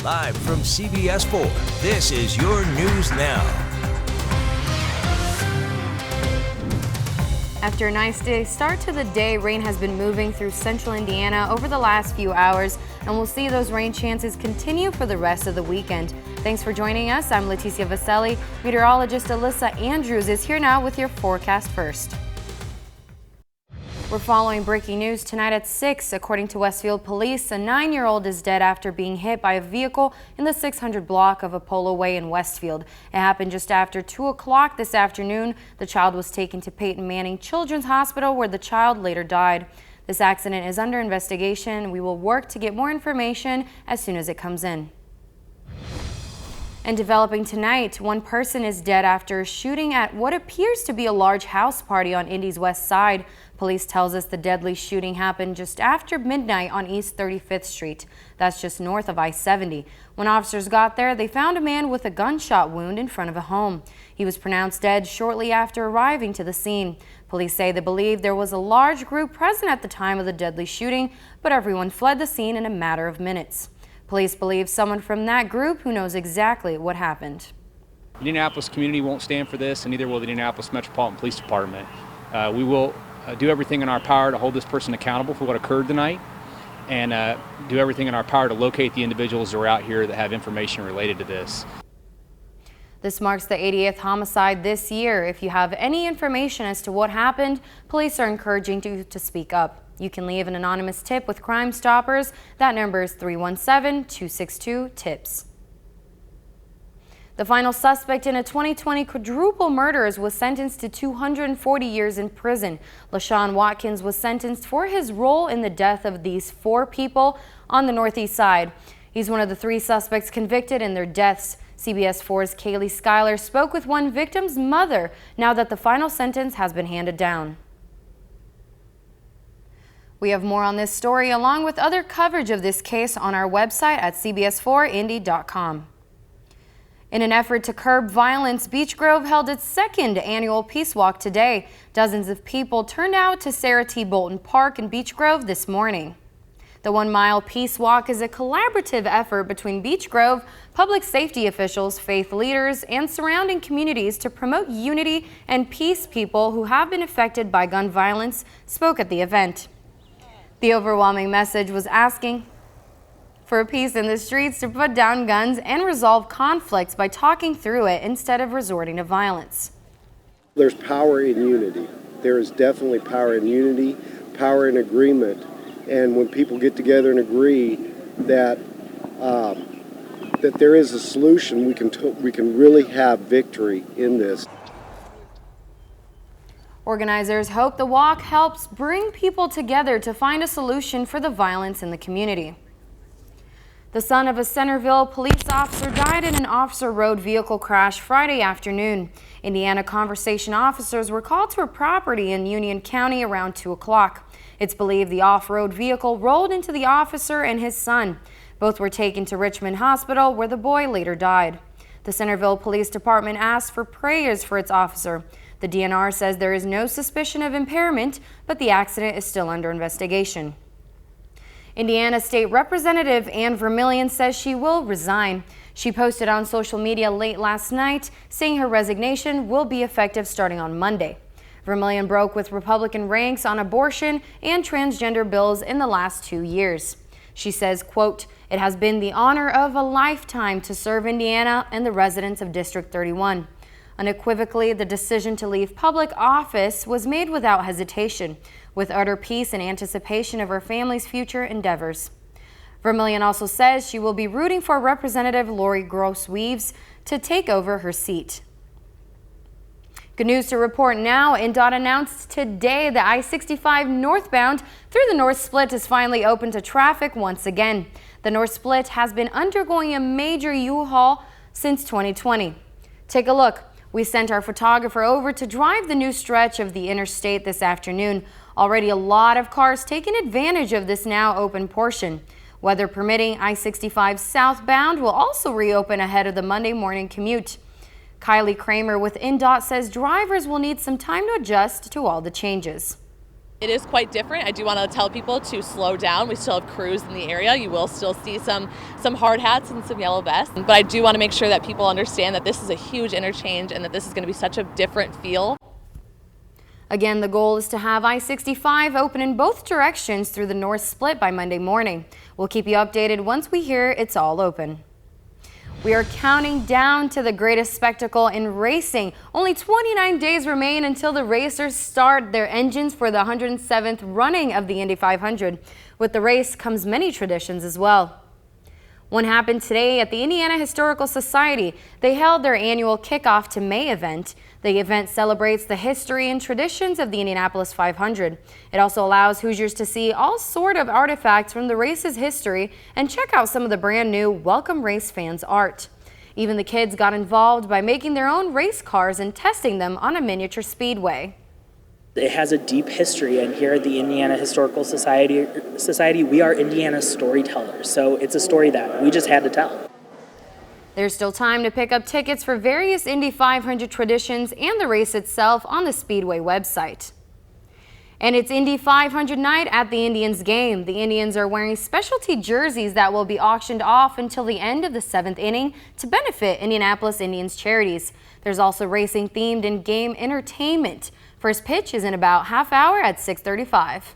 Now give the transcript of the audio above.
Live from CBS4, this is your News Now. After a nice start to the day, rain has been moving through central Indiana over the last few hours, and we'll see those rain chances continue for the rest of the weekend. Thanks for joining us. I'm Leticia Vaselli. Meteorologist Alyssa Andrews is here now with your forecast first. We're following breaking news tonight at 6. According to Westfield Police, a 9-year-old is dead after being hit by a vehicle in the 600 block of Apollo Way in Westfield. It happened just after 2 o'clock this afternoon. The child was taken to Peyton Manning Children's Hospital, where the child later died. This accident is under investigation. We will work to get more information as soon as it comes in. And developing tonight, one person is dead after a shooting at what appears to be a large house party on Indy's west side. Police tells us the deadly shooting happened just after midnight on East 35th Street. That's just north of I-70. When officers got there, they found a man with a gunshot wound in front of a home. He was pronounced dead shortly after arriving to the scene. Police say they believe there was a large group present at the time of the deadly shooting, but everyone fled the scene in a matter of minutes. Police believe someone from that group who knows exactly what happened. The Indianapolis community won't stand for this, and neither will the Indianapolis Metropolitan Police Department. We will do everything in our power to hold this person accountable for what occurred tonight, and do everything in our power to locate the individuals who are out here that have information related to this. This marks the 88th homicide this year. If you have any information as to what happened, police are encouraging you to speak up. You can leave an anonymous tip with Crime Stoppers. That number is 317-262-TIPS. The final suspect in a 2020 quadruple murders was sentenced to 240 years in prison. LaShawn Watkins was sentenced for his role in the death of these 4 people on the northeast side. He's one of the 3 suspects convicted in their deaths. CBS4's Kaylee Schuyler spoke with one victim's mother now that the final sentence has been handed down. We have more on this story along with other coverage of this case on our website at cbs4indy.com. In an effort to curb violence, Beech Grove held its 2nd annual Peace Walk today. Dozens of people turned out to Sarah T. Bolton Park in Beech Grove this morning. The 1-mile Peace Walk is a collaborative effort between Beech Grove, public safety officials, faith leaders, and surrounding communities to promote unity and peace. People who have been affected by gun violence spoke at the event. The overwhelming message was asking for peace in the streets, to put down guns and resolve conflicts by talking through it instead of resorting to violence. There's power in unity. There is definitely power in unity, power in agreement. And when people get together and agree that that there is a solution, we can really have victory in this. Organizers hope the walk helps bring people together to find a solution for the violence in the community. The son of a Centerville police officer died in an Officer Road vehicle crash Friday afternoon. Indiana Conversation officers were called to a property in Union County around 2 o'clock. It's believed the off-road vehicle rolled into the officer and his son. Both were taken to Richmond Hospital, where the boy later died. The Centerville Police Department asked for prayers for its officer. The DNR says there is no suspicion of impairment, but the accident is still under investigation. Indiana State Representative Ann Vermillion says she will resign. She posted on social media late last night saying her resignation will be effective starting on Monday. Vermillion broke with Republican ranks on abortion and transgender bills in the last 2 years. She says, quote, "It has been the honor of a lifetime to serve Indiana and the residents of District 31. Unequivocally, the decision to leave public office was made without hesitation, with utter peace and anticipation of her family's future endeavors." Vermillion also says she will be rooting for Representative Lori Gross-Weaves to take over her seat. Good news to report now. INDOT announced today that I-65 northbound through the North Split is finally open to traffic once again. The North Split has been undergoing a major U-haul since 2020. Take a look. We sent our photographer over to drive the new stretch of the interstate this afternoon. Already a lot of cars taking advantage of this now open portion. Weather permitting, I-65 southbound will also reopen ahead of the Monday morning commute. Kylie Kramer with INDOT says drivers will need some time to adjust to all the changes. It is quite different. I do want to tell people to slow down. We still have crews in the area. You will still see some hard hats and some yellow vests. But I do want to make sure that people understand that this is a huge interchange and that this is going to be such a different feel. Again, the goal is to have I-65 open in both directions through the north split by Monday morning. We'll keep you updated once we hear it's all open. We are counting down to the greatest spectacle in racing. Only 29 days remain until the racers start their engines for the 107th running of the Indy 500. With the race comes many traditions as well. One happened today at the Indiana Historical Society. They held their annual kickoff to May event. The event celebrates the history and traditions of the Indianapolis 500. It also allows Hoosiers to see all sort of artifacts from the race's history and check out some of the brand new Welcome Race fans art. Even the kids got involved by making their own race cars and testing them on a miniature speedway. It has a deep history, and here at the Indiana Historical Society, we are Indiana storytellers, so it's a story that we just had to tell. There's still time to pick up tickets for various Indy 500 traditions and the race itself on the Speedway website. And it's Indy 500 night at the Indians game. The Indians are wearing specialty jerseys that will be auctioned off until the end of the 7th inning to benefit Indianapolis Indians charities. There's also racing themed and game entertainment. First pitch is in about half hour at 6:35.